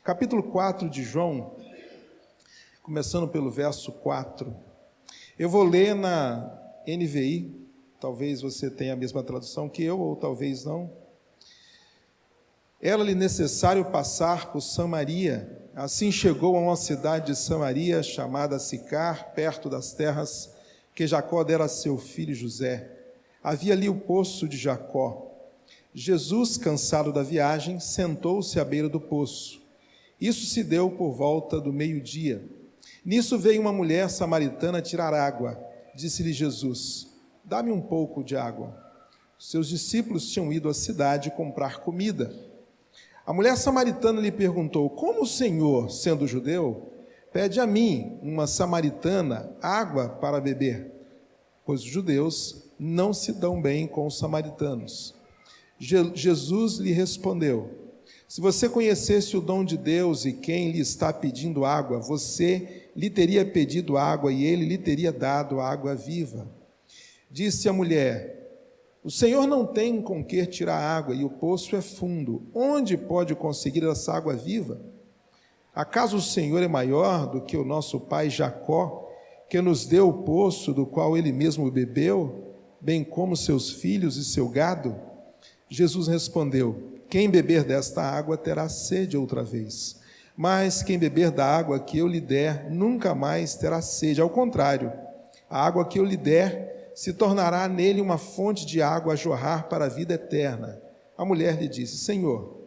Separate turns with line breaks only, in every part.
Capítulo 4 de João, começando pelo verso 4. Eu vou ler na NVI, talvez você tenha a mesma tradução que eu, ou talvez não. Era-lhe necessário passar por Samaria. Assim chegou a uma cidade de Samaria, chamada Sicar, perto das terras que Jacó dera a seu filho José. Havia ali o poço de Jacó. Jesus, cansado da viagem, sentou-se à beira do poço. Isso se deu por volta do meio-dia. Nisso veio uma mulher samaritana tirar água. Disse-lhe Jesus: dá-me um pouco de água. Seus discípulos tinham ido à cidade comprar comida. A mulher samaritana lhe perguntou: como o Senhor, sendo judeu, pede a mim, uma samaritana, água para beber? Pois os judeus não se dão bem com os samaritanos. Jesus lhe respondeu: se você conhecesse o dom de Deus e quem lhe está pedindo água, você lhe teria pedido água e ele lhe teria dado água viva. Disse a mulher: o Senhor não tem com que tirar água e o poço é fundo. Onde pode conseguir essa água viva? Acaso o Senhor é maior do que o nosso pai Jacó, que nos deu o poço do qual ele mesmo bebeu, bem como seus filhos e seu gado? Jesus respondeu: quem beber desta água terá sede outra vez, mas quem beber da água que eu lhe der nunca mais terá sede. Ao contrário, a água que eu lhe der se tornará nele uma fonte de água a jorrar para a vida eterna. A mulher lhe disse: Senhor,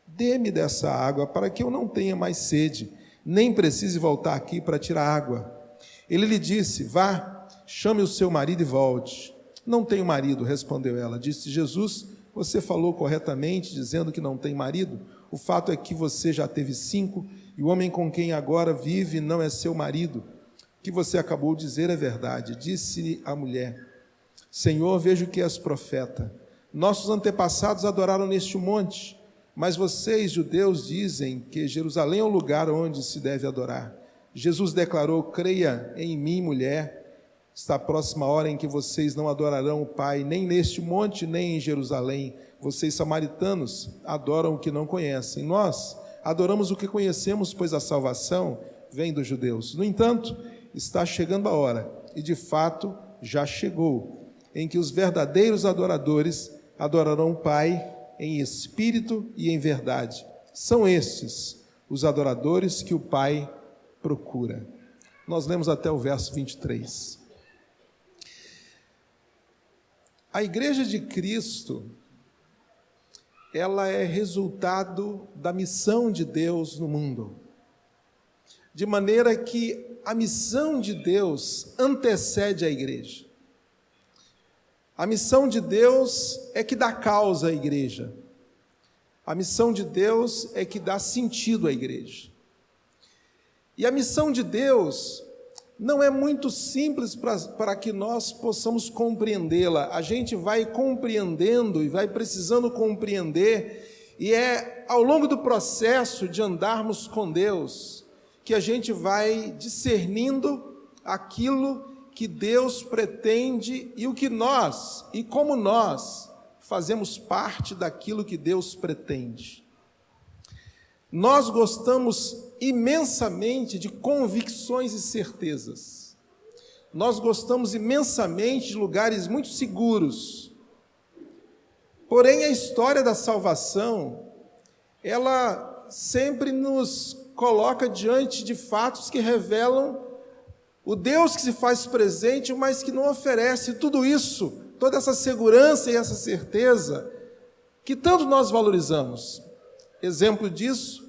dê-me dessa água para que eu não tenha mais sede, nem precise voltar aqui para tirar água. Ele lhe disse: vá, chame o seu marido e volte. Não tenho marido, respondeu ela. Disse Jesus: você falou corretamente, dizendo que não tem marido. O fato é que você já teve 5, e o homem com quem agora vive não é seu marido. O que você acabou de dizer é verdade. Disse-lhe a mulher: Senhor, vejo que és profeta. Nossos antepassados adoraram neste monte, mas vocês, judeus, dizem que Jerusalém é o lugar onde se deve adorar. Jesus declarou: creia em mim, mulher. Está próxima a hora em que vocês não adorarão o Pai, nem neste monte, nem em Jerusalém. Vocês, samaritanos, adoram o que não conhecem. Nós adoramos o que conhecemos, pois a salvação vem dos judeus. No entanto, está chegando a hora, e de fato já chegou, em que os verdadeiros adoradores adorarão o Pai em espírito e em verdade. São estes os adoradores que o Pai procura. Nós lemos até o verso 23. A Igreja de Cristo, ela é resultado da missão de Deus no mundo, de maneira que a missão de Deus antecede a Igreja. A missão de Deus é que dá causa à Igreja. A missão de Deus é que dá sentido à Igreja. E a missão de Deus não é muito simples para que nós possamos compreendê-la. A gente vai compreendendo e vai precisando compreender, e é ao longo do processo de andarmos com Deus que a gente vai discernindo aquilo que Deus pretende e o que nós, e como nós, fazemos parte daquilo que Deus pretende. Nós gostamos imensamente de convicções e certezas. Nós gostamos imensamente de lugares muito seguros. Porém, a história da salvação, ela sempre nos coloca diante de fatos que revelam o Deus que se faz presente, mas que não oferece tudo isso, toda essa segurança e essa certeza que tanto nós valorizamos. Exemplo disso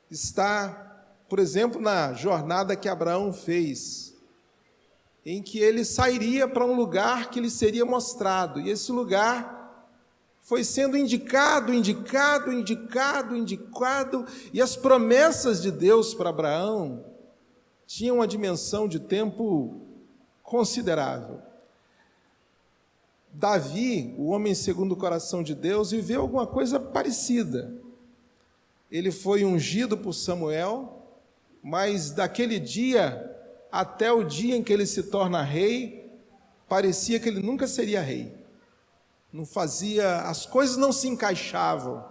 está, por exemplo, na jornada que Abraão fez, em que ele sairia para um lugar que lhe seria mostrado, e esse lugar foi sendo indicado, e as promessas de Deus para Abraão tinham uma dimensão de tempo considerável. Davi, o homem segundo o coração de Deus, viveu alguma coisa parecida. Ele foi ungido por Samuel, mas daquele dia até o dia em que ele se torna rei, parecia que ele nunca seria rei. Não fazia, as coisas não se encaixavam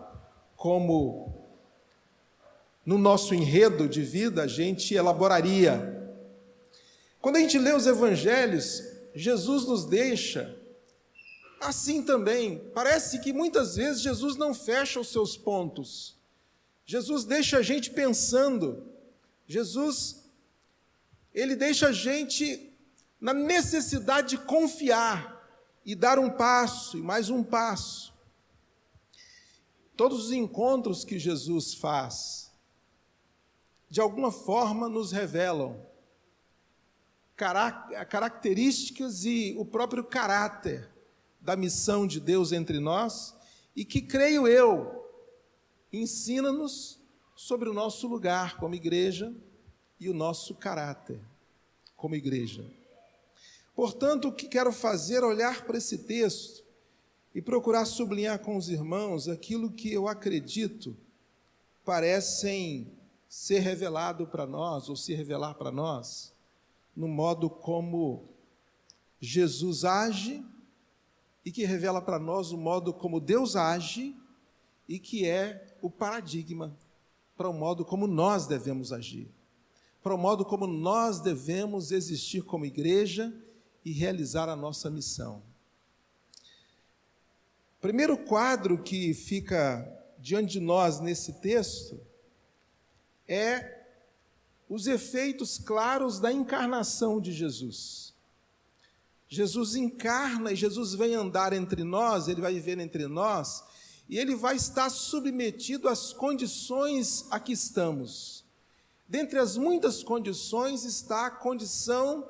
como no nosso enredo de vida a gente elaboraria. Quando a gente lê os evangelhos, Jesus nos deixa assim também. Parece que muitas vezes Jesus não fecha os seus pontos. Jesus deixa a gente pensando. Jesus, ele deixa a gente na necessidade de confiar e dar um passo e mais um passo. Todos os encontros que Jesus faz, de alguma forma nos revelam características e o próprio caráter da missão de Deus entre nós, e que, creio eu, ensina-nos sobre o nosso lugar como igreja e o nosso caráter como igreja. Portanto, o que quero fazer é olhar para esse texto e procurar sublinhar com os irmãos aquilo que eu acredito parecem ser revelado para nós, ou se revelar para nós, no modo como Jesus age, e que revela para nós o modo como Deus age, e que é o paradigma para o modo como nós devemos agir, para o modo como nós devemos existir como igreja e realizar a nossa missão. O primeiro quadro que fica diante de nós nesse texto é os efeitos claros da encarnação de Jesus. Jesus encarna e Jesus vem andar entre nós, ele vai viver entre nós, e ele vai estar submetido às condições a que estamos. Dentre as muitas condições está a condição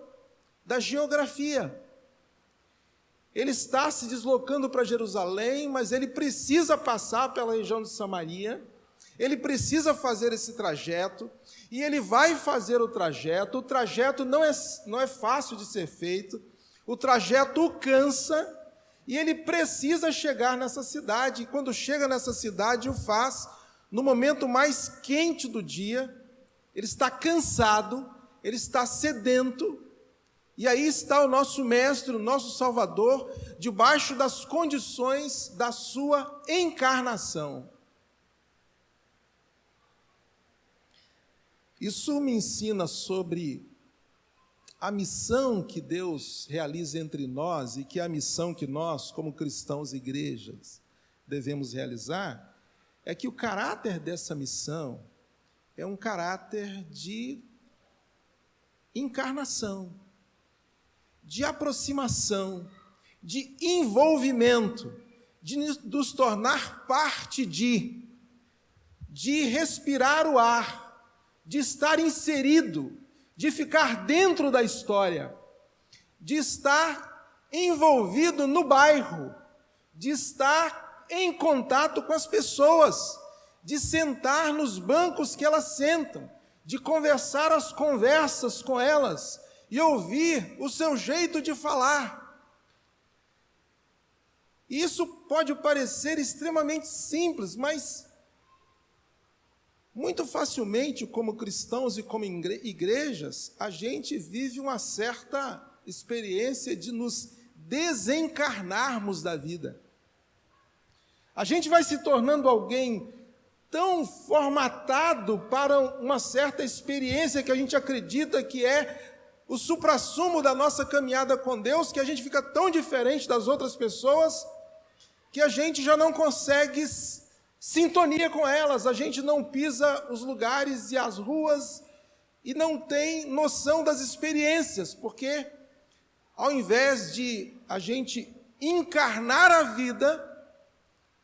da geografia. Ele está se deslocando para Jerusalém, mas ele precisa passar pela região de Samaria, ele precisa fazer esse trajeto, e ele vai fazer o trajeto não é fácil de ser feito, o trajeto o cansa, e ele precisa chegar nessa cidade, e quando chega nessa cidade o faz no momento mais quente do dia, ele está cansado, ele está sedento, e aí está o nosso Mestre, o nosso Salvador, debaixo das condições da sua encarnação. Isso me ensina sobre a missão que Deus realiza entre nós, e que é a missão que nós, como cristãos e igrejas, devemos realizar, é que o caráter dessa missão é um caráter de encarnação, de aproximação, de envolvimento, de nos tornar parte de respirar o ar, de estar inserido, de ficar dentro da história, de estar envolvido no bairro, de estar em contato com as pessoas, de sentar nos bancos que elas sentam, de conversar as conversas com elas e ouvir o seu jeito de falar. Isso pode parecer extremamente simples, mas muito facilmente, como cristãos e como igrejas, a gente vive uma certa experiência de nos desencarnarmos da vida. A gente vai se tornando alguém tão formatado para uma certa experiência que a gente acredita que é o suprassumo da nossa caminhada com Deus, que a gente fica tão diferente das outras pessoas, que a gente já não consegue sintonia com elas, a gente não pisa os lugares e as ruas e não tem noção das experiências, porque ao invés de a gente encarnar a vida,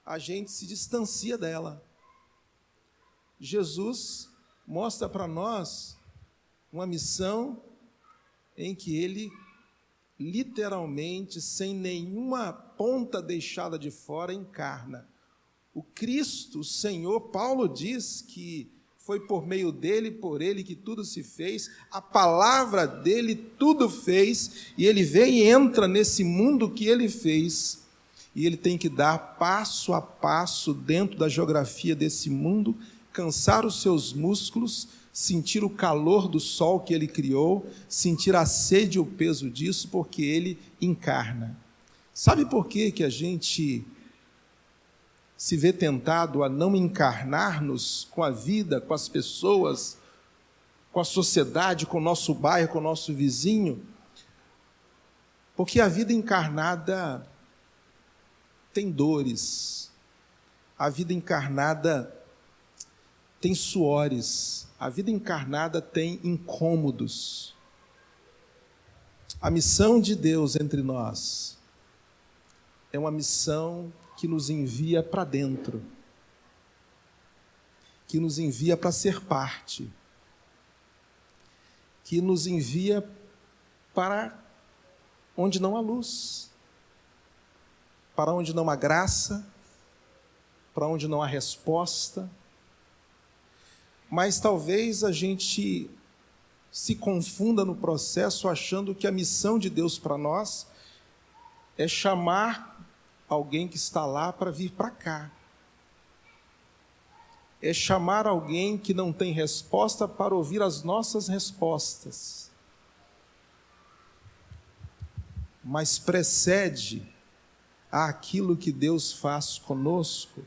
a gente se distancia dela. Jesus mostra para nós uma missão em que ele literalmente, sem nenhuma ponta deixada de fora, encarna. O Cristo, o Senhor, Paulo diz que foi por meio dele, por ele que tudo se fez, a palavra dele tudo fez, e ele vem e entra nesse mundo que ele fez, e ele tem que dar passo a passo dentro da geografia desse mundo, cansar os seus músculos, sentir o calor do sol que ele criou, sentir a sede e o peso disso, porque ele encarna. Sabe por que que a gente se vê tentado a não encarnar-nos com a vida, com as pessoas, com a sociedade, com o nosso bairro, com o nosso vizinho? Porque a vida encarnada tem dores, a vida encarnada tem suores, a vida encarnada tem incômodos. A missão de Deus entre nós é uma missão que nos envia para dentro, que nos envia para ser parte, que nos envia para onde não há luz, para onde não há graça, para onde não há resposta. Mas talvez a gente se confunda no processo achando que a missão de Deus para nós é chamar alguém que está lá para vir para cá. É chamar alguém que não tem resposta para ouvir as nossas respostas. Mas precede àquilo que Deus faz conosco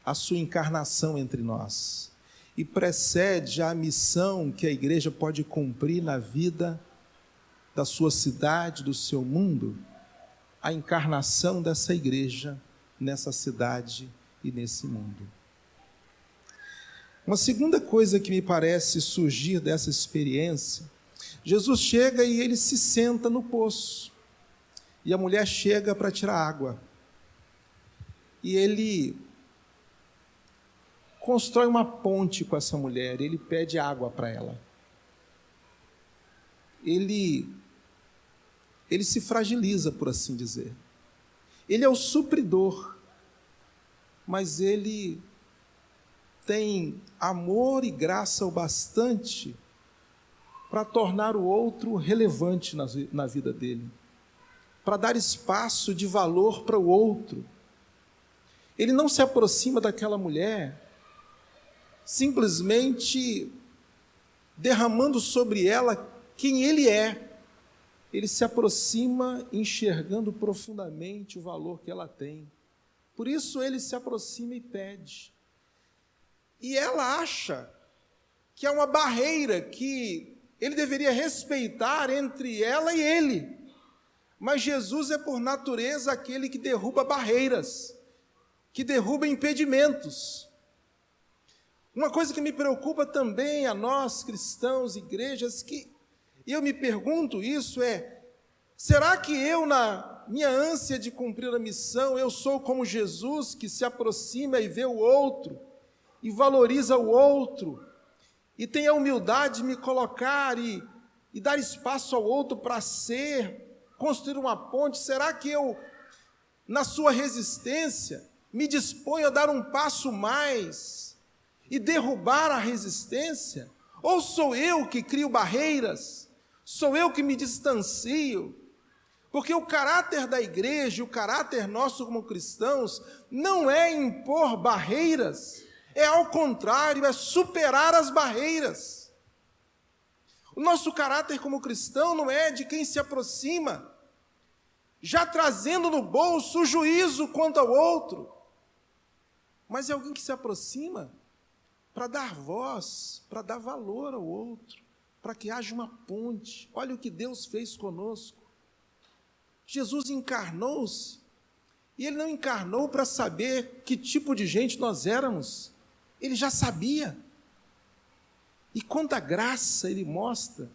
a sua encarnação entre nós. E precede a missão que a igreja pode cumprir na vida da sua cidade, do seu mundo, a encarnação dessa igreja nessa cidade e nesse mundo. Uma segunda coisa que me parece surgir dessa experiência, Jesus chega e ele se senta no poço, e a mulher chega para tirar água, e ele constrói uma ponte com essa mulher, ele pede água para ela. Ele se fragiliza, por assim dizer. Ele é o supridor, mas ele tem amor e graça o bastante para tornar o outro relevante na vida dele, para dar espaço de valor para o outro. Ele não se aproxima daquela mulher simplesmente derramando sobre ela quem ele é. Ele se aproxima enxergando profundamente o valor que ela tem. Por isso ele se aproxima e pede. E ela acha que há uma barreira que ele deveria respeitar entre ela e ele. Mas Jesus é por natureza aquele que derruba barreiras, que derruba impedimentos. Uma coisa que me preocupa também a nós, cristãos, igrejas, e eu me pergunto isso será que eu, na minha ânsia de cumprir a missão, eu sou como Jesus, que se aproxima e vê o outro, e valoriza o outro, e tem a humildade de me colocar e dar espaço ao outro para construir uma ponte? Será que eu, na sua resistência, me disponho a dar um passo mais e derrubar a resistência? Ou sou eu que crio barreiras? Sou eu que me distancio? Porque o caráter da igreja, o caráter nosso como cristãos, não é impor barreiras, é ao contrário, é superar as barreiras. O nosso caráter como cristão não é de quem se aproxima, já trazendo no bolso o juízo quanto ao outro, mas é alguém que se aproxima para dar voz, para dar valor ao outro, para que haja uma ponte. Olha o que Deus fez conosco. Jesus encarnou-se, e Ele não encarnou para saber que tipo de gente nós éramos, Ele já sabia. E quanta graça Ele mostra.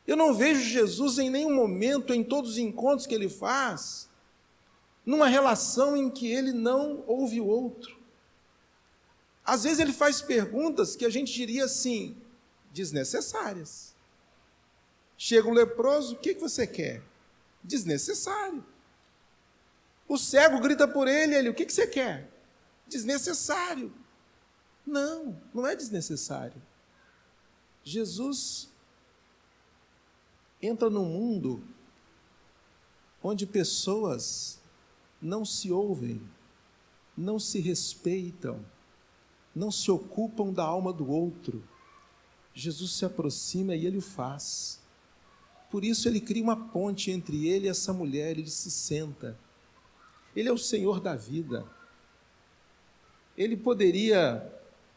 Eu não vejo Jesus em nenhum momento, em todos os encontros que Ele faz, numa relação em que Ele não ouve o outro. Às vezes Ele faz perguntas que a gente diria assim, desnecessárias. Chega um leproso, o que você quer? Desnecessário. O cego grita por ele, o que você quer? Desnecessário. Não, não é desnecessário. Jesus entra num mundo onde pessoas não se ouvem, não se respeitam, não se ocupam da alma do outro. Jesus se aproxima e ele o faz. Por isso ele cria uma ponte entre ele e essa mulher, ele se senta. Ele é o Senhor da vida. Ele poderia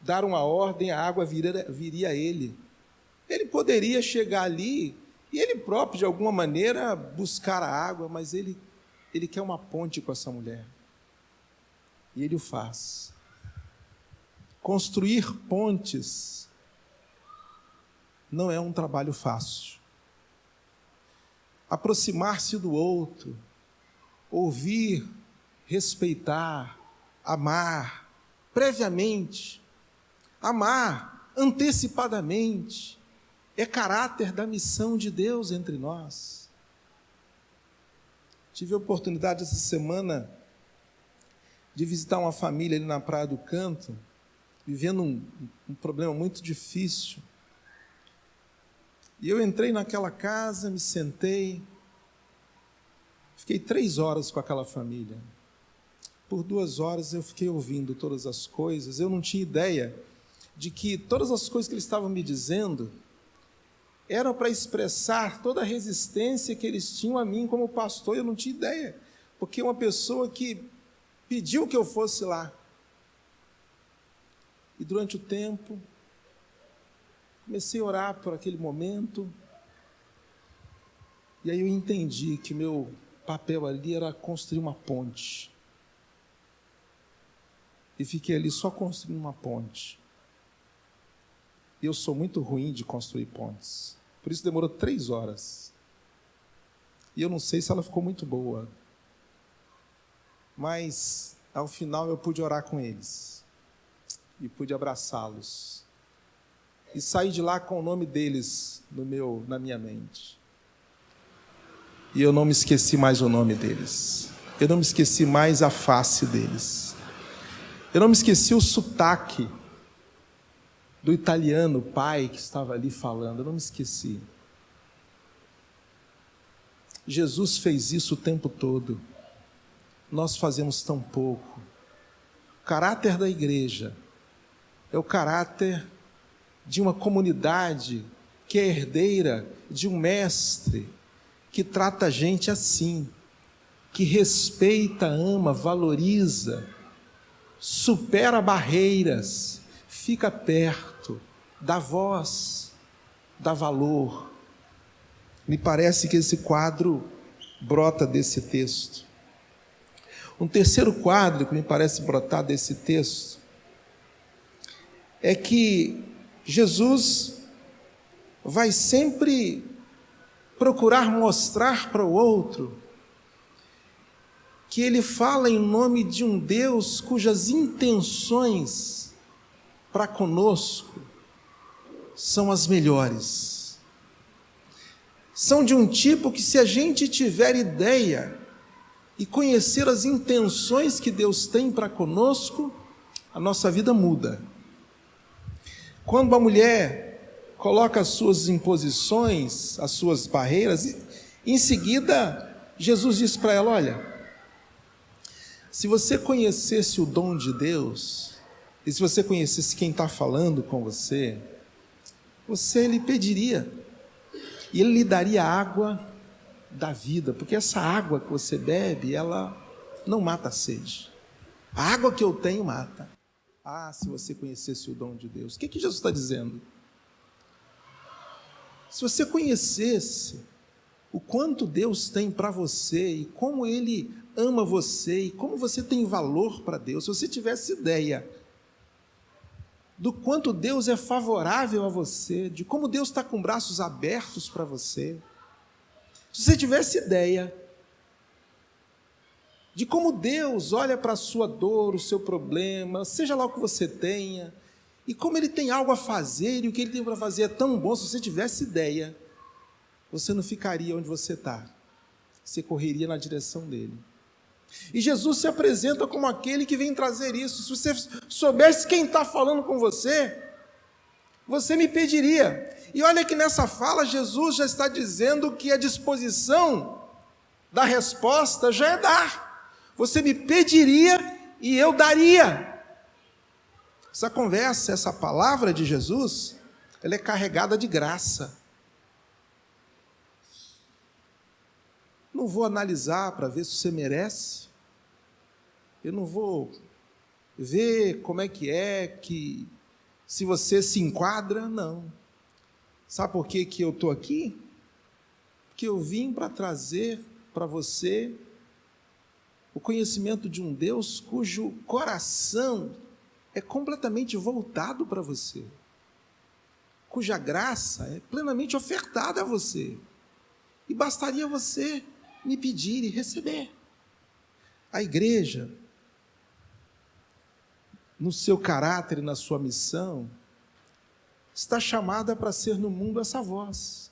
dar uma ordem, a água viria a ele. Ele poderia chegar ali e ele próprio, de alguma maneira, buscar a água, mas ele quer uma ponte com essa mulher. E ele o faz. Construir pontes não é um trabalho fácil. Aproximar-se do outro, ouvir, respeitar, amar previamente, amar antecipadamente, é caráter da missão de Deus entre nós. Tive a oportunidade essa semana de visitar uma família ali na Praia do Canto, vivendo um problema muito difícil. E eu entrei naquela casa, me sentei, fiquei 3 horas com aquela família. Por 2 horas eu fiquei ouvindo todas as coisas, eu não tinha ideia de que todas as coisas que eles estavam me dizendo eram para expressar toda a resistência que eles tinham a mim como pastor. Eu não tinha ideia, porque uma pessoa que pediu que eu fosse lá. E durante o tempo, comecei a orar por aquele momento, e aí eu entendi que meu papel ali era construir uma ponte. E fiquei ali só construindo uma ponte. E eu sou muito ruim de construir pontes. Por isso demorou 3 horas. E eu não sei se ela ficou muito boa. Mas, ao final, eu pude orar com eles. E pude abraçá-los. E saí de lá com o nome deles na minha mente. E eu não me esqueci mais o nome deles. Eu não me esqueci mais a face deles. Eu não me esqueci o sotaque do italiano pai que estava ali falando. Eu não me esqueci. Jesus fez isso o tempo todo. Nós fazemos tão pouco. O caráter da igreja é o caráter de uma comunidade que é herdeira de um mestre que trata a gente assim, que respeita, ama, valoriza, supera barreiras, fica perto, dá voz, dá valor. Me parece que esse quadro brota desse texto. Um terceiro quadro que me parece brotar desse texto é que Jesus vai sempre procurar mostrar para o outro que ele fala em nome de um Deus cujas intenções para conosco são as melhores. São de um tipo que, se a gente tiver ideia e conhecer as intenções que Deus tem para conosco, a nossa vida muda. Quando a mulher coloca as suas imposições, as suas barreiras, em seguida Jesus diz para ela: olha, se você conhecesse o dom de Deus, e se você conhecesse quem está falando com você, você lhe pediria, e ele lhe daria a água da vida, porque essa água que você bebe, ela não mata a sede. A água que eu tenho mata. Ah, se você conhecesse o dom de Deus. O que Jesus está dizendo? Se você conhecesse o quanto Deus tem para você, e como Ele ama você, e como você tem valor para Deus, se você tivesse ideia do quanto Deus é favorável a você, de como Deus está com braços abertos para você, se você tivesse ideia de como Deus olha para a sua dor, o seu problema, seja lá o que você tenha, e como Ele tem algo a fazer, e o que Ele tem para fazer é tão bom, se você tivesse ideia, você não ficaria onde você está, você correria na direção dEle. E Jesus se apresenta como aquele que vem trazer isso. Se você soubesse quem está falando com você, você me pediria. E olha que nessa fala Jesus já está dizendo que a disposição da resposta já é dar. Você me pediria e eu daria. Essa conversa, essa palavra de Jesus, ela é carregada de graça. Não vou analisar para ver se você merece. Eu não vou ver como é que se você se enquadra, não. Sabe por que eu estou aqui? Porque eu vim para trazer para você o conhecimento de um Deus cujo coração é completamente voltado para você, cuja graça é plenamente ofertada a você, e bastaria você me pedir e receber. A igreja, no seu caráter e na sua missão, está chamada para ser no mundo essa voz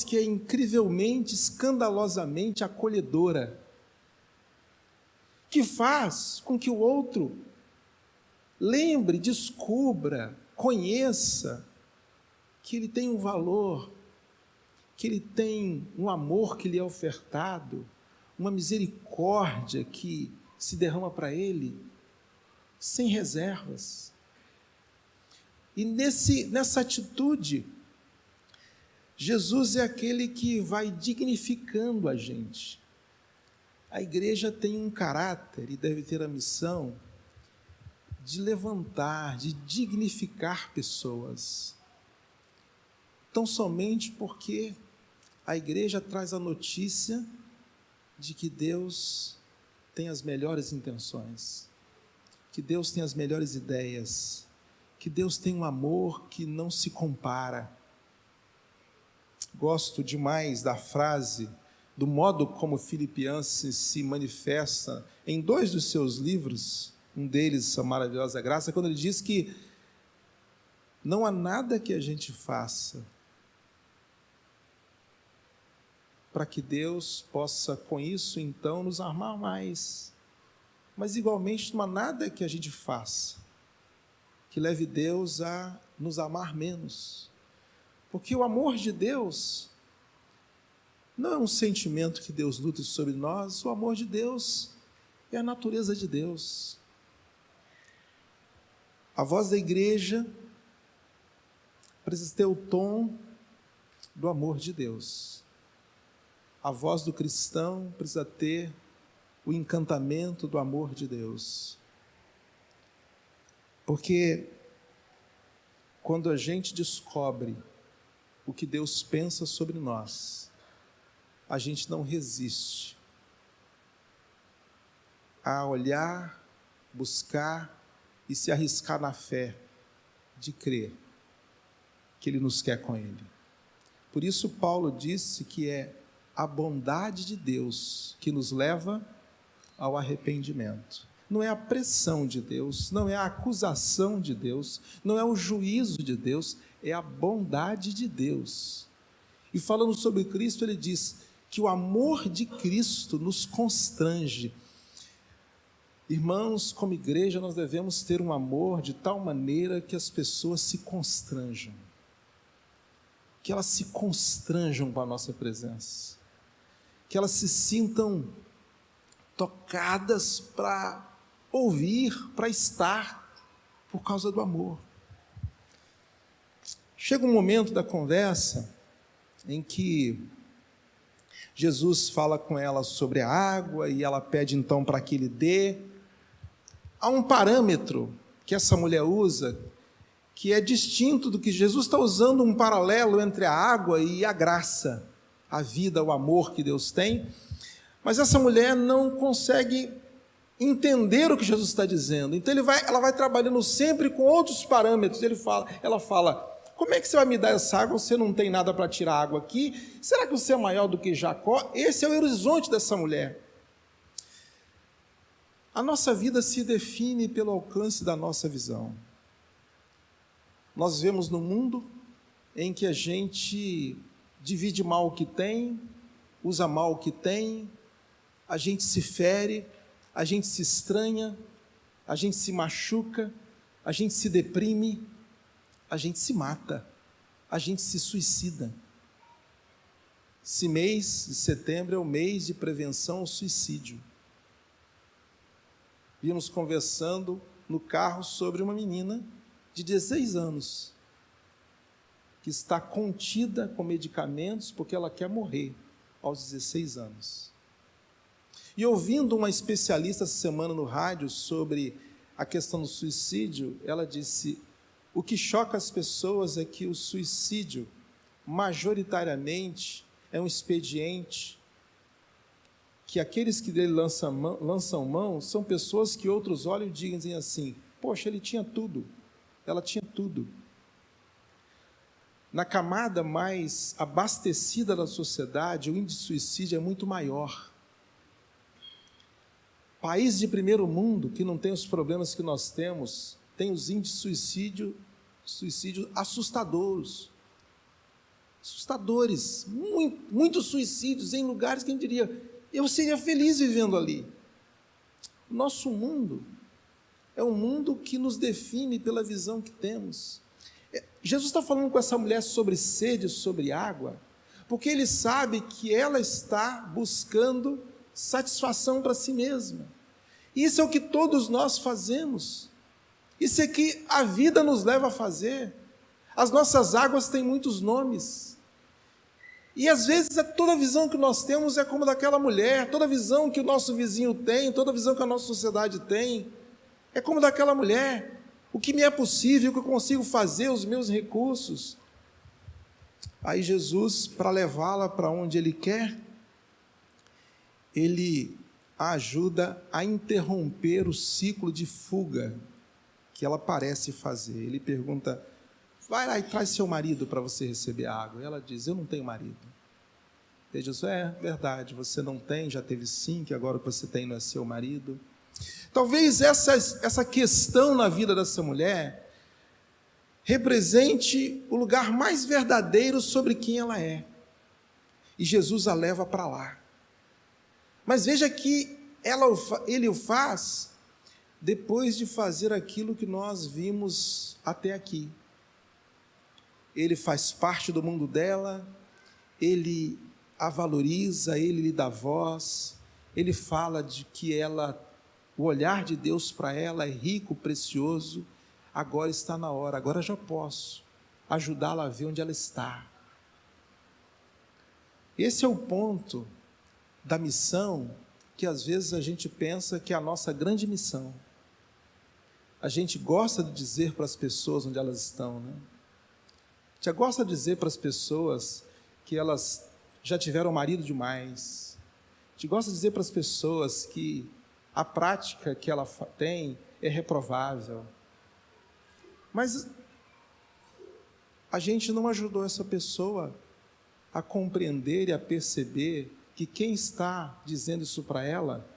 que é incrivelmente, escandalosamente acolhedora, que faz com que o outro lembre, descubra, conheça que ele tem um valor, que ele tem um amor que lhe é ofertado, uma misericórdia que se derrama para ele, sem reservas. E nessa atitude, Jesus é aquele que vai dignificando a gente. A igreja tem um caráter e deve ter a missão de levantar, de dignificar pessoas. Tão somente porque a igreja traz a notícia de que Deus tem as melhores intenções, que Deus tem as melhores ideias, que Deus tem um amor que não se compara. Gosto demais da frase, do modo como Filipenses se manifesta em 2 dos seus livros, um deles, A Maravilhosa Graça, quando ele diz que não há nada que a gente faça para que Deus possa, com isso, então, nos amar mais. Mas, igualmente, não há nada que a gente faça que leve Deus a nos amar menos. Porque o amor de Deus não é um sentimento que Deus luta sobre nós, o amor de Deus é a natureza de Deus. A voz da igreja precisa ter o tom do amor de Deus. A voz do cristão precisa ter o encantamento do amor de Deus. Porque quando a gente descobre o que Deus pensa sobre nós, a gente não resiste a olhar, buscar e se arriscar na fé de crer que Ele nos quer com Ele. Por isso Paulo disse que é a bondade de Deus que nos leva ao arrependimento. Não é a pressão de Deus, não é a acusação de Deus, não é o juízo de Deus, é a bondade de Deus. E falando sobre Cristo, ele diz que o amor de Cristo nos constrange. Irmãos, como igreja, nós devemos ter um amor de tal maneira que as pessoas se constranjam, que elas se constranjam com a nossa presença, que elas se sintam tocadas para ouvir, para estar, por causa do amor. Chega um momento da conversa em que Jesus fala com ela sobre a água e ela pede então para que ele dê. Há um parâmetro que essa mulher usa que é distinto do que Jesus está usando, um paralelo entre a água e a graça, a vida, o amor que Deus tem. Mas essa mulher não consegue entender o que Jesus está dizendo. Então ela vai trabalhando sempre com outros parâmetros. Ela fala: como é que você vai me dar essa água? Você não tem nada para tirar água aqui? Será que você é maior do que Jacó? Esse é o horizonte dessa mulher. A nossa vida se define pelo alcance da nossa visão. Nós vivemos num mundo em que a gente divide mal o que tem, usa mal o que tem, a gente se fere, a gente se estranha, a gente se machuca, a gente se deprime, a gente se mata, a gente se suicida. Esse mês de setembro é o mês de prevenção ao suicídio. Vimos conversando no carro sobre uma menina de 16 anos, que está contida com medicamentos porque ela quer morrer aos 16 anos. E ouvindo uma especialista essa semana no rádio sobre a questão do suicídio, ela disse: o que choca as pessoas é que o suicídio, majoritariamente, é um expediente que aqueles que dele lançam mão são pessoas que outros olham e dizem assim: poxa, ele tinha tudo, ela tinha tudo. Na camada mais abastecida da sociedade, o índice de suicídio é muito maior. Países de primeiro mundo, que não tem os problemas que nós temos, tem os índices de suicídio assustadores. Muitos suicídios em lugares que a gente diria: eu seria feliz vivendo ali. O nosso mundo é um mundo que nos define pela visão que temos. Jesus está falando com essa mulher sobre sede, sobre água, porque ele sabe que ela está buscando satisfação para si mesma. Isso é o que todos nós fazemos. Isso é que a vida nos leva a fazer. As nossas águas têm muitos nomes. E às vezes toda a visão que nós temos é como daquela mulher, toda a visão que o nosso vizinho tem, toda a visão que a nossa sociedade tem, é como daquela mulher. O que me é possível, o que eu consigo fazer, os meus recursos. Aí Jesus, para levá-la para onde Ele quer, Ele a ajuda a interromper o ciclo de fuga que ela parece fazer. Ele pergunta: vai lá e traz seu marido para você receber água. E ela diz: eu não tenho marido. E Jesus: é verdade, você não tem, já teve 5, agora o que você tem não é seu marido. Talvez essa questão na vida dessa mulher represente o lugar mais verdadeiro sobre quem ela é. E Jesus a leva para lá. Mas veja que ele o faz depois de fazer aquilo que nós vimos até aqui. Ele faz parte do mundo dela, ele a valoriza, ele lhe dá voz, ele fala de que o olhar de Deus para ela é rico, precioso. Agora está na hora, agora já posso ajudá-la a ver onde ela está. Esse é o ponto da missão que às vezes a gente pensa que é a nossa grande missão. A gente gosta de dizer para as pessoas onde elas estão, né? A gente gosta de dizer para as pessoas que elas já tiveram marido demais. A gente gosta de dizer para as pessoas que a prática que ela tem é reprovável. Mas a gente não ajudou essa pessoa a compreender e a perceber que quem está dizendo isso para ela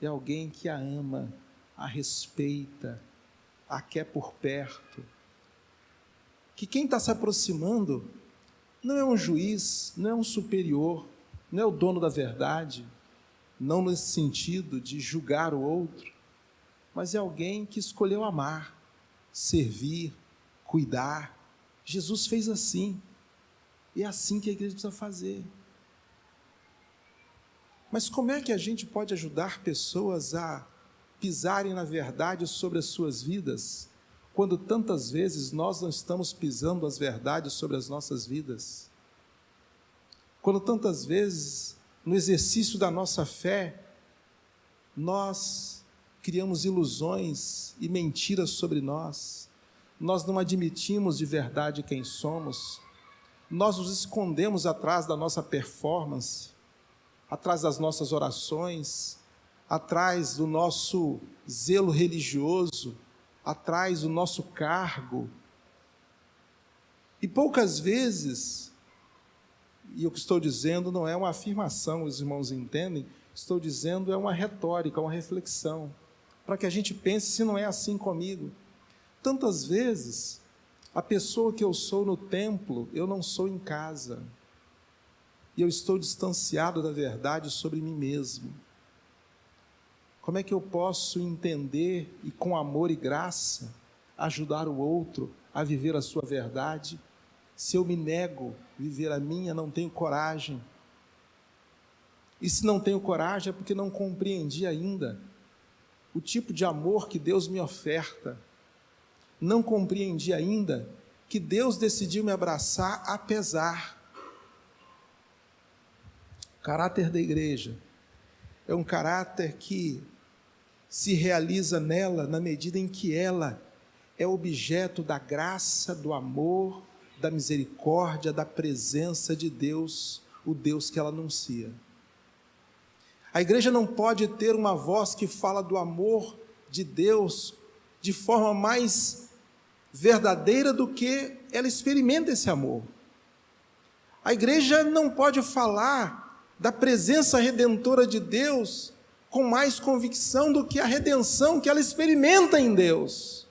é alguém que a ama, a respeita, a quer por perto. Que quem está se aproximando não é um juiz, não é um superior, não é o dono da verdade, não nesse sentido de julgar o outro, mas é alguém que escolheu amar, servir, cuidar. Jesus fez assim, e é assim que a igreja precisa fazer. Mas como é que a gente pode ajudar pessoas a pisarem na verdade sobre as suas vidas, quando tantas vezes nós não estamos pisando as verdades sobre as nossas vidas? Quando tantas vezes, no exercício da nossa fé, nós criamos ilusões e mentiras sobre nós, nós não admitimos de verdade quem somos, nós nos escondemos atrás da nossa performance, atrás das nossas orações, atrás do nosso zelo religioso, atrás do nosso cargo. E poucas vezes, e o que estou dizendo não é uma afirmação, os irmãos entendem, estou dizendo é uma retórica, uma reflexão, para que a gente pense se não é assim comigo. Tantas vezes, a pessoa que eu sou no templo, eu não sou em casa. E eu estou distanciado da verdade sobre mim mesmo. Como é que eu posso entender e com amor e graça ajudar o outro a viver a sua verdade, se eu me nego a viver a minha, não tenho coragem? E se não tenho coragem é porque não compreendi ainda o tipo de amor que Deus me oferta. Não compreendi ainda que Deus decidiu me abraçar apesar. O caráter da igreja é um caráter que se realiza nela na medida em que ela é objeto da graça, do amor, da misericórdia, da presença de Deus, o Deus que ela anuncia. A igreja não pode ter uma voz que fala do amor de Deus de forma mais verdadeira do que ela experimenta esse amor. A igreja não pode falar da presença redentora de Deus com mais convicção do que a redenção que ela experimenta em Deus.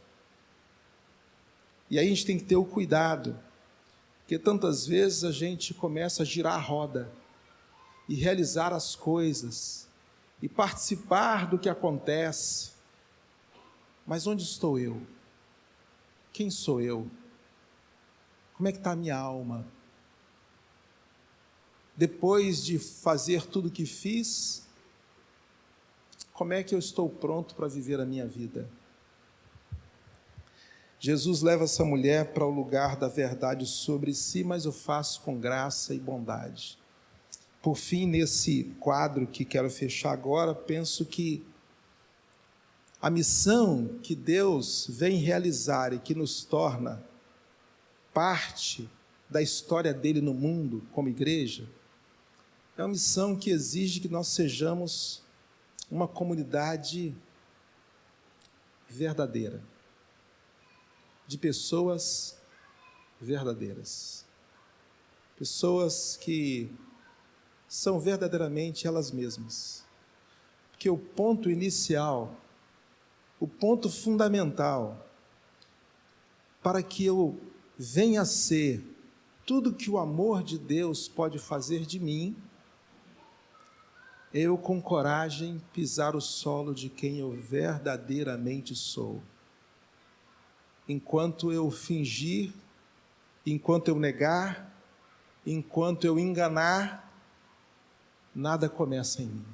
E aí a gente tem que ter o cuidado, porque tantas vezes a gente começa a girar a roda e realizar as coisas e participar do que acontece. Mas onde estou eu? Quem sou eu? Como é que está a minha alma? Depois de fazer tudo o que fiz, como é que eu estou pronto para viver a minha vida? Jesus leva essa mulher para o lugar da verdade sobre si, mas o faz com graça e bondade. Por fim, nesse quadro que quero fechar agora, penso que a missão que Deus vem realizar e que nos torna parte da história dele no mundo como igreja, é uma missão que exige que nós sejamos uma comunidade verdadeira, de pessoas verdadeiras, pessoas que são verdadeiramente elas mesmas, porque o ponto inicial, o ponto fundamental para que eu venha a ser tudo que o amor de Deus pode fazer de mim, eu com coragem pisar o solo de quem eu verdadeiramente sou. Enquanto eu fingir, enquanto eu negar, enquanto eu enganar, nada começa em mim.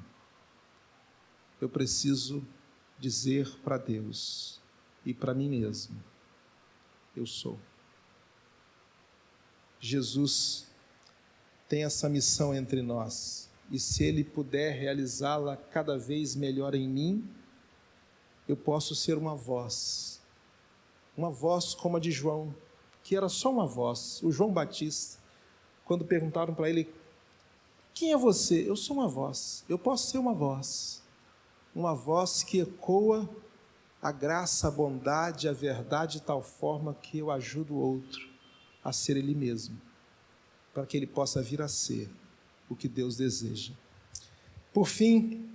Eu preciso dizer para Deus e para mim mesmo: eu sou. Jesus tem essa missão entre nós, e se Ele puder realizá-la cada vez melhor em mim, eu posso ser uma voz como a de João, que era só uma voz, o João Batista. Quando perguntaram para ele: quem é você? Eu sou uma voz, eu posso ser uma voz que ecoa a graça, a bondade, a verdade de tal forma que eu ajudo o outro a ser ele mesmo, para que ele possa vir a ser o que Deus deseja. Por fim,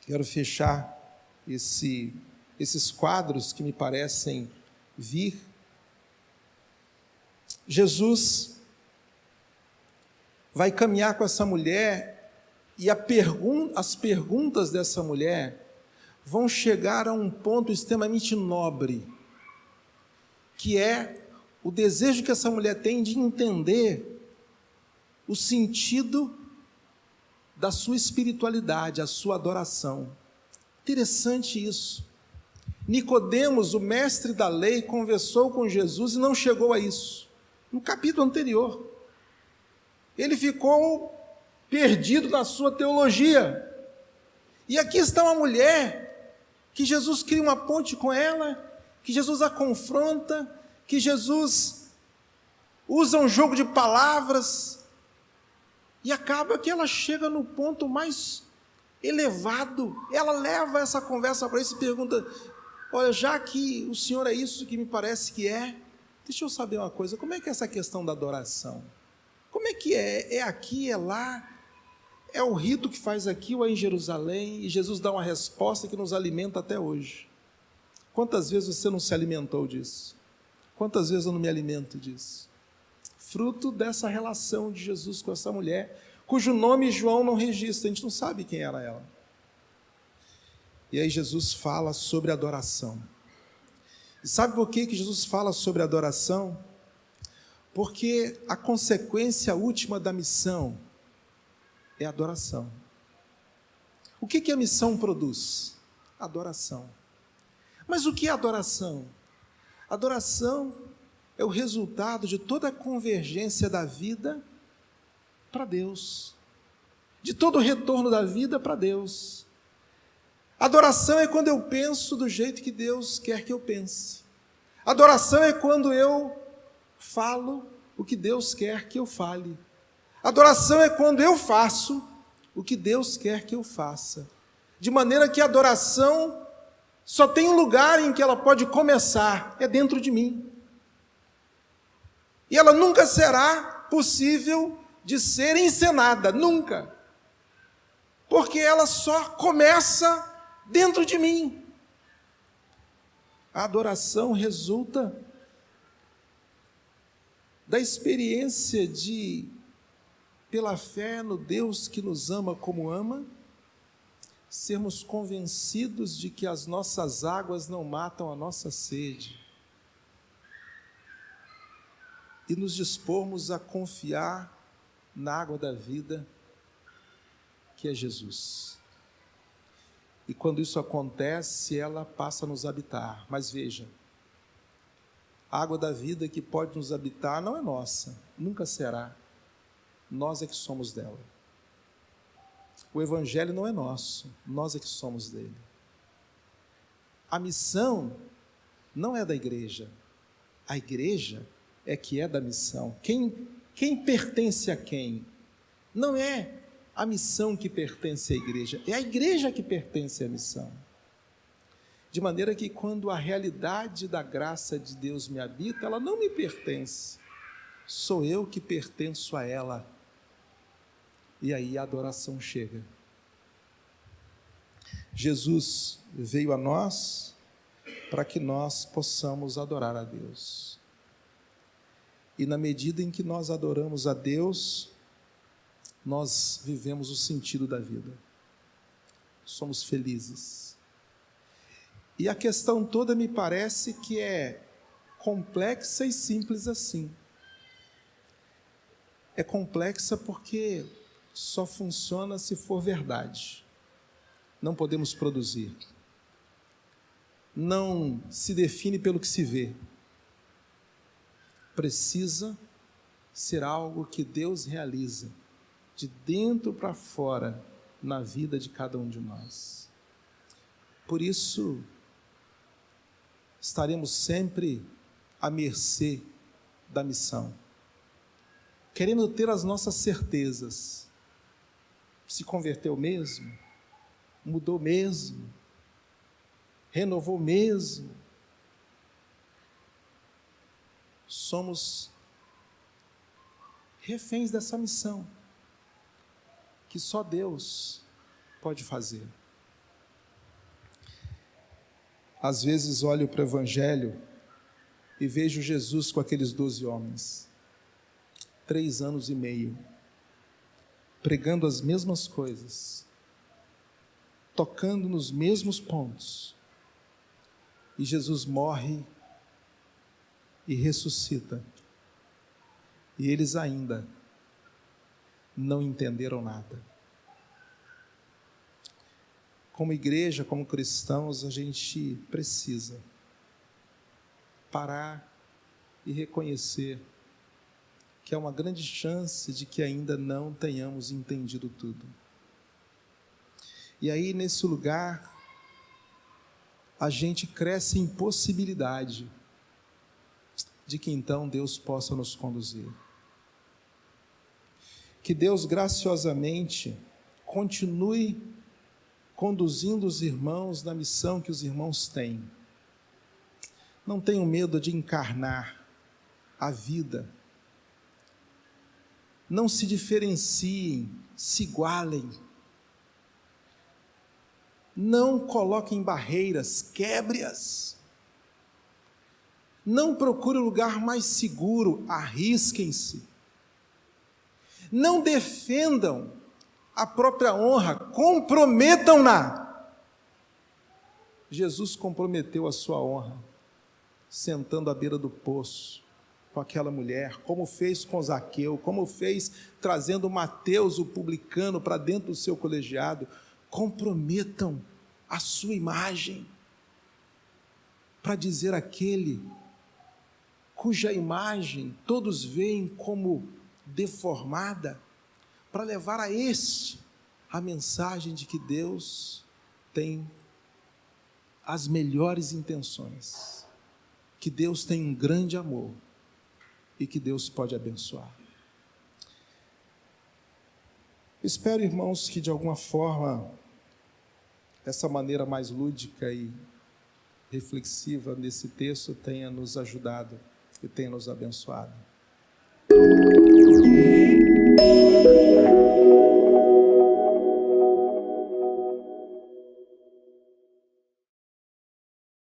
quero fechar esses quadros que me parecem vir. Jesus vai caminhar com essa mulher e as perguntas dessa mulher vão chegar a um ponto extremamente nobre, que é o desejo que essa mulher tem de entender o sentido da sua espiritualidade, a sua adoração. Interessante isso. Nicodemos, o mestre da lei, conversou com Jesus e não chegou a isso. No capítulo anterior, ele ficou perdido na sua teologia. E aqui está uma mulher que Jesus cria uma ponte com ela, que Jesus a confronta, que Jesus usa um jogo de palavras, e acaba que ela chega no ponto mais elevado. Ela leva essa conversa para ele e pergunta: olha, já que o Senhor é isso que me parece que é, deixa eu saber uma coisa, como é que é essa questão da adoração? Como é que é? É aqui, é lá? É o rito que faz aqui ou é em Jerusalém? E Jesus dá uma resposta que nos alimenta até hoje. Quantas vezes você não se alimentou disso? Quantas vezes eu não me alimento disso? Fruto dessa relação de Jesus com essa mulher, cujo nome João não registra, a gente não sabe quem era ela. E aí Jesus fala sobre adoração. E sabe por que Jesus fala sobre adoração? Porque a consequência última da missão é a adoração. O que a missão produz? adoração. Mas o que é adoração? Adoração é o resultado de toda a convergência da vida para Deus, de todo o retorno da vida para Deus. Adoração é quando eu penso do jeito que Deus quer que eu pense. Adoração é quando eu falo o que Deus quer que eu fale. Adoração é quando eu faço o que Deus quer que eu faça. De maneira que a adoração só tem um lugar em que ela pode começar, é dentro de mim. E ela nunca será possível de ser encenada, nunca. Porque ela só começa dentro de mim. A adoração resulta da experiência de, pela fé no Deus que nos ama como ama, sermos convencidos de que as nossas águas não matam a nossa sede e nos dispormos a confiar na água da vida, que é Jesus. E quando isso acontece, ela passa a nos habitar. Mas veja, a água da vida que pode nos habitar não é nossa, nunca será. Nós é que somos dela. O Evangelho não é nosso, nós é que somos dele. A missão não é da igreja, a igreja é que é da missão. Quem pertence a quem? Não é a missão que pertence à igreja, é a igreja que pertence à missão. De maneira que quando a realidade da graça de Deus me habita, ela não me pertence, sou eu que pertenço a ela. E aí a adoração chega. Jesus veio a nós para que nós possamos adorar a Deus. E na medida em que nós adoramos a Deus, nós vivemos o sentido da vida. Somos felizes. E a questão toda me parece que é complexa e simples assim. É complexa porque só funciona se for verdade. Não podemos produzir. Não se define pelo que se vê. Precisa ser algo que Deus realiza, de dentro para fora, na vida de cada um de nós. Por isso, estaremos sempre à mercê da missão, querendo ter as nossas certezas. Se converteu mesmo? Mudou mesmo? Renovou mesmo? Somos reféns dessa missão, que só Deus pode fazer. Às vezes olho para o Evangelho e vejo Jesus com aqueles 12 homens, 3 anos e meio, pregando as mesmas coisas, tocando nos mesmos pontos, e Jesus morre e ressuscita, e eles ainda não entenderam nada. Como igreja, como cristãos, a gente precisa parar e reconhecer que há uma grande chance de que ainda não tenhamos entendido tudo. E aí, nesse lugar, a gente cresce em possibilidade de que então Deus possa nos conduzir. Que Deus graciosamente continue conduzindo os irmãos na missão que os irmãos têm. Não tenham medo de encarnar a vida. Não se diferenciem, se igualem. Não coloquem barreiras, quebre-as. Não procure um lugar mais seguro, arrisquem-se. Não defendam a própria honra, comprometam-na. Jesus comprometeu a sua honra, sentando à beira do poço com aquela mulher, como fez com Zaqueu, como fez trazendo Mateus, o publicano, para dentro do seu colegiado. Comprometam a sua imagem, para dizer aquele cuja imagem todos veem como deformada, para levar a este a mensagem de que Deus tem as melhores intenções, que Deus tem um grande amor e que Deus pode abençoar. Espero, irmãos, que de alguma forma essa maneira mais lúdica e reflexiva nesse texto tenha nos ajudado e tenha nos abençoado.